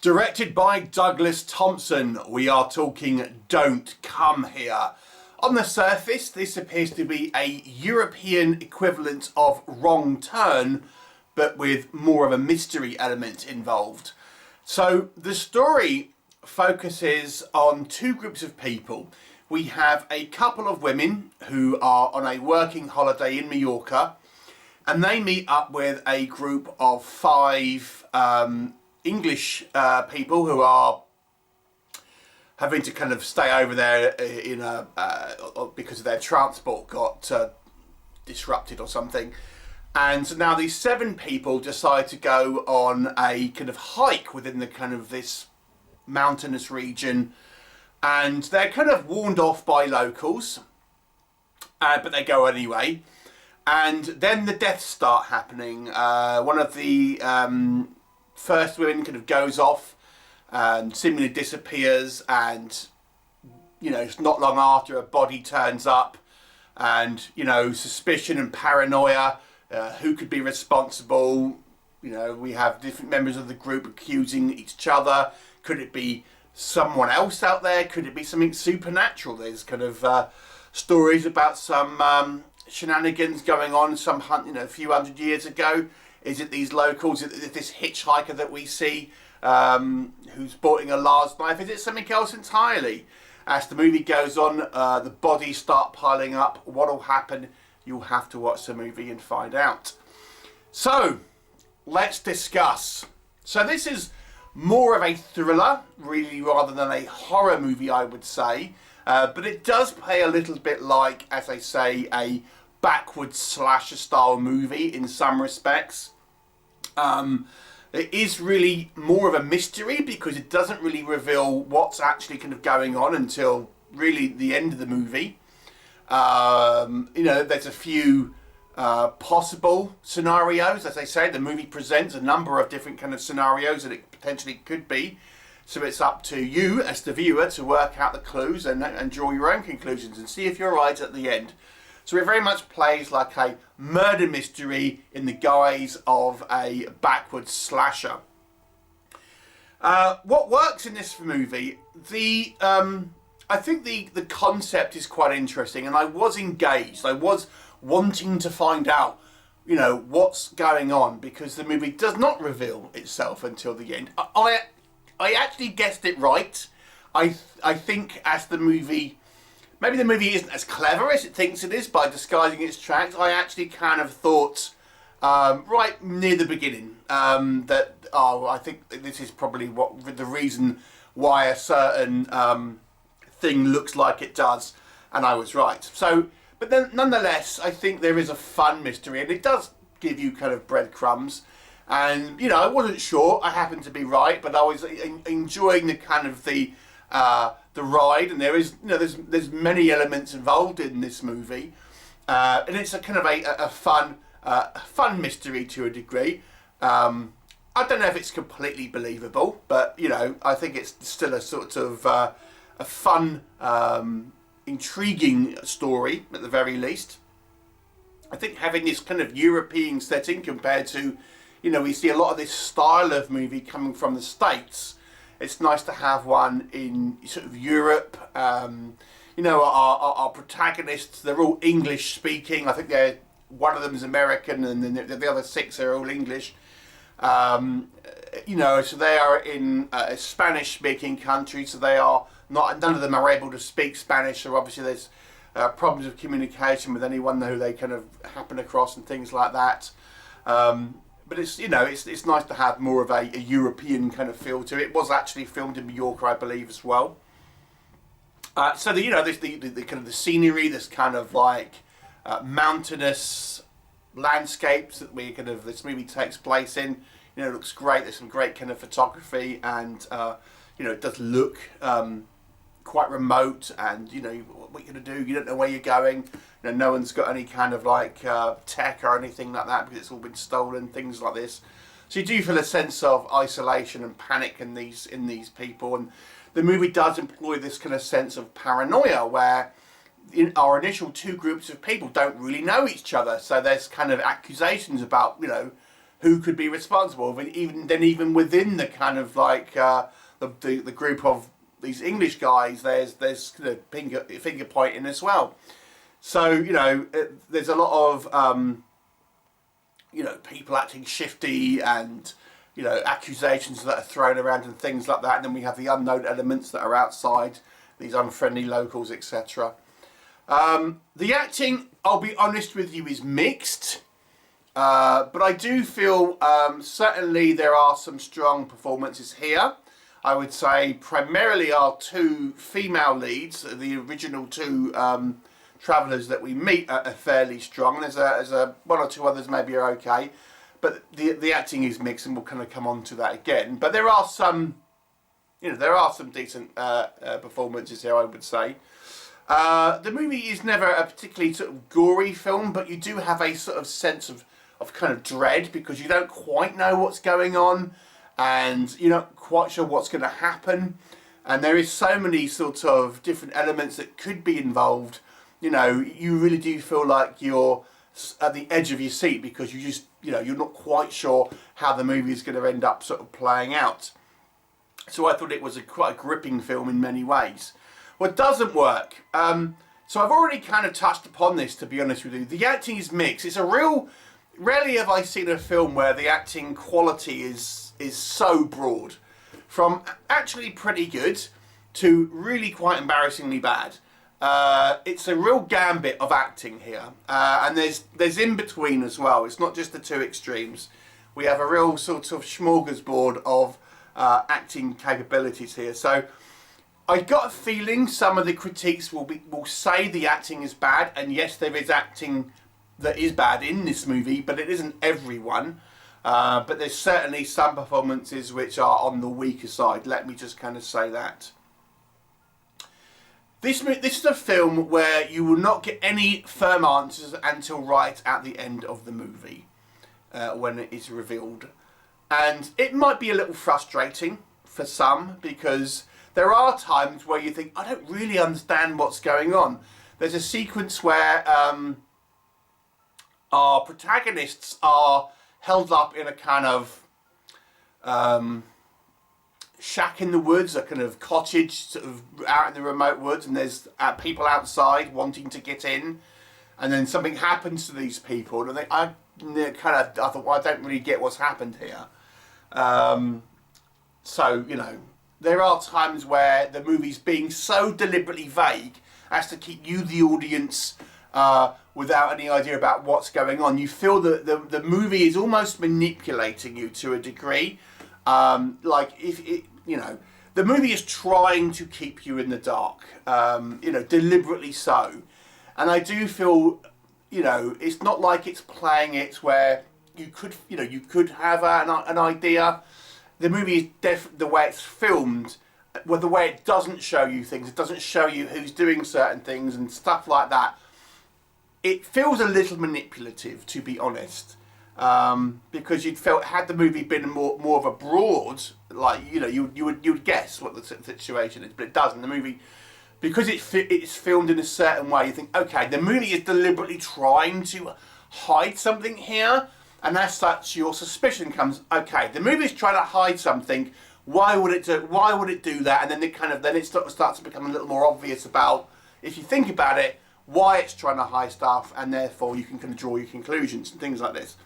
Directed by Douglas Thompson, we are talking Don't Come Here. On the surface, this appears to be a European equivalent of Wrong Turn, but with more of a mystery element involved. So the story focuses on two groups of people. We have a couple of women who are on a working holiday in Mallorca, and they meet up with a group of five English people who are having to kind of stay over there in a because their transport got disrupted or something. And so now these seven people decide to go on a kind of hike within the kind of this mountainous region, and they're kind of warned off by locals, but they go anyway. And then the deaths start happening. One of the first women kind of goes off and seemingly disappears, and you know, it's not long after a body turns up, and you know, suspicion and paranoia. Who could be responsible? You know, we have different members of the group accusing each other. Could it be someone else out there? Could it be something supernatural? There's kind of stories about some shenanigans going on some a few hundred years ago. Is it these locals? Is it this hitchhiker that we see who's sporting a large knife? Is it something else entirely? As the movie goes on, the bodies start piling up. What will happen? You'll have to watch the movie and find out. So, let's discuss. So this is more of a thriller, really, rather than a horror movie, I would say. But it does play a little bit like, as I say, a backwoods slasher style movie in some respects. It is really more of a mystery because it doesn't really reveal what's actually kind of going on until really the end of the movie. You know, there's a few possible scenarios. As I say, the movie presents a number of different kind of scenarios that it potentially could be. So it's up to you as the viewer to work out the clues and draw your own conclusions and see if you're right at the end. So it very much plays like a murder mystery in the guise of a backwoods slasher. What works in this movie, I think the concept is quite interesting, and I was engaged. I was wanting to find out, you know, what's going on, because the movie does not reveal itself until the end. I actually guessed it right. I think as the movie, maybe the movie isn't as clever as it thinks it is by disguising its tracks. I actually kind of thought right near the beginning that I think this is probably the reason why a certain thing looks like it does, and I was right. So, but then nonetheless, I think there is a fun mystery, and it does give you kind of breadcrumbs. And you know, I wasn't sure. I happened to be right, but I was enjoying the kind of the ride. And there is, you know, there's many elements involved in this movie, and it's a kind of a fun mystery to a degree. I don't know if it's completely believable, but you know, I think it's still a sort of a fun, intriguing story at the very least. I think having this kind of European setting compared to, you know, we see a lot of this style of movie coming from the States. It's nice to have one in sort of Europe. You know, our protagonists, they're all English speaking. I think one of them is American, and then the other six are all English. You know, so they are in a Spanish-speaking country, so they are none of them are able to speak Spanish. So obviously there's problems of communication with anyone who they kind of happen across and things like that. But it's, you know, it's nice to have more of a European kind of feel to it. It was actually filmed in Mallorca, I believe, as well. So you know, there's the kind of the scenery, this kind of like mountainous landscapes that this movie takes place in. You know, it looks great. There's some great kind of photography, and you know, it does look quite remote. And you know, what you're gonna do, you don't know where you're going. You know, no one's got any kind of like tech or anything like that because it's all been stolen. Things like this. So you do feel a sense of isolation and panic in these people, and the movie does employ this kind of sense of paranoia where our initial two groups of people don't really know each other. So there's kind of accusations about, you know, who could be responsible. Even within the kind of like the group of these English guys, there's finger pointing as well. So, you know, there's a lot of you know, people acting shifty and, you know, accusations that are thrown around and things like that. And then we have the unknown elements that are outside, these unfriendly locals, etc. The acting, I'll be honest with you, is mixed. But I do feel certainly there are some strong performances here. I would say primarily our two female leads, the original two travellers that we meet, are fairly strong. There's one or two others maybe are okay, but the acting is mixed, and we'll kind of come on to that again. But there are some, you know, there are some decent performances here, I would say. The movie is never a particularly sort of gory film, but you do have a sort of sense of kind of dread, because you don't quite know what's going on, and you're not quite sure what's going to happen. And there is so many sort of different elements that could be involved. You know, you really do feel like you're at the edge of your seat, because you just, you know, you're not quite sure how the movie is going to end up sort of playing out. So I thought it was quite a gripping film in many ways. What doesn't work, so I've already kind of touched upon this, to be honest with you. The acting is mixed. It's a real, rarely have I seen a film where the acting quality is so broad. From actually pretty good to really quite embarrassingly bad. It's a real gambit of acting here, and there's in between as well. It's not just the two extremes. We have a real sort of smorgasbord of acting capabilities here. So I got a feeling some of the critiques will say the acting is bad, and yes, there is acting that is bad in this movie, but it isn't everyone. But there's certainly some performances which are on the weaker side. Let me just kind of say that. This is a film where you will not get any firm answers until right at the end of the movie, when it is revealed. And it might be a little frustrating for some, because there are times where you think, I don't really understand what's going on. There's a sequence where our protagonists are held up in a kind of shack in the woods, a kind of cottage sort of out in the remote woods, and there's people outside wanting to get in, and then something happens to these people, and I thought, well, I don't really get what's happened here. So, you know, there are times where the movie's being so deliberately vague as to keep you, the audience, without any idea about what's going on. You feel that the movie is almost manipulating you to a degree. Like, if it, you know, the movie is trying to keep you in the dark, you know, deliberately so. And I do feel, you know, it's not like it's playing it where you could, you know, you could have an idea. The movie is the way it's filmed, well, the way it doesn't show you things, it doesn't show you who's doing certain things and stuff like that. It feels a little manipulative, to be honest, because you'd felt, had the movie been more of a broad, like, you know, you would guess what the situation is, but it doesn't. The movie, because it's filmed in a certain way, you think, okay, the movie is deliberately trying to hide something here, and as such, your suspicion comes, okay, the movie's trying to hide something. Why would it do that? And then it starts to become a little more obvious about, if you think about it, why it's trying to hide stuff, and therefore you can kind of draw your conclusions and things like this.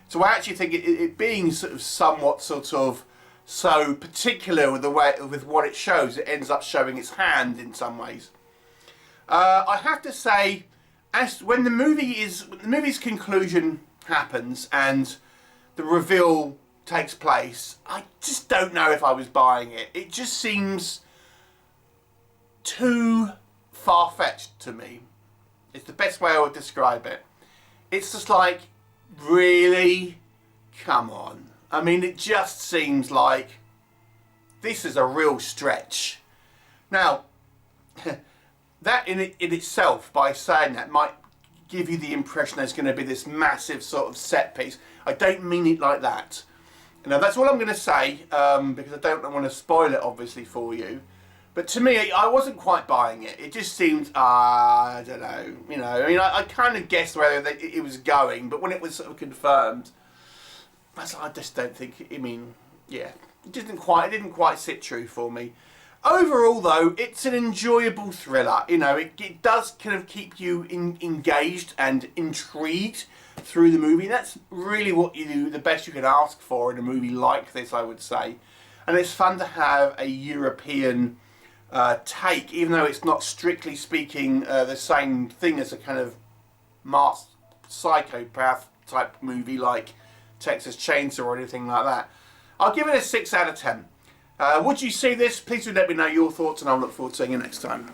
So I actually think it being sort of somewhat sort of so particular with what it shows, it ends up showing its hand in some ways. I have to say, when the movie's conclusion happens and the reveal takes place, I just don't know if I was buying it. It just seems too far-fetched to me. It's the best way I would describe it. It's just like, really? Come on. I mean, it just seems like this is a real stretch. Now, that in itself, by saying that, might give you the impression there's going to be this massive sort of set piece. I don't mean it like that. Now, that's all I'm going to say, because I don't want to spoil it, obviously, for you. But to me, I wasn't quite buying it. It just seemed, I don't know, you know. I mean, I kind of guessed where it was going, but when it was sort of confirmed, I just don't think. I mean, yeah, it didn't quite sit true for me. Overall, though, it's an enjoyable thriller. You know, it does kind of keep you engaged and intrigued through the movie. That's really what you do, the best you can ask for in a movie like this, I would say. And it's fun to have a European take, even though it's not strictly speaking the same thing as a kind of masked psychopath type movie like Texas Chainsaw or anything like that. I'll give it a 6 out of 10. Would you see this? Please do let me know your thoughts, and I'll look forward to seeing you next time.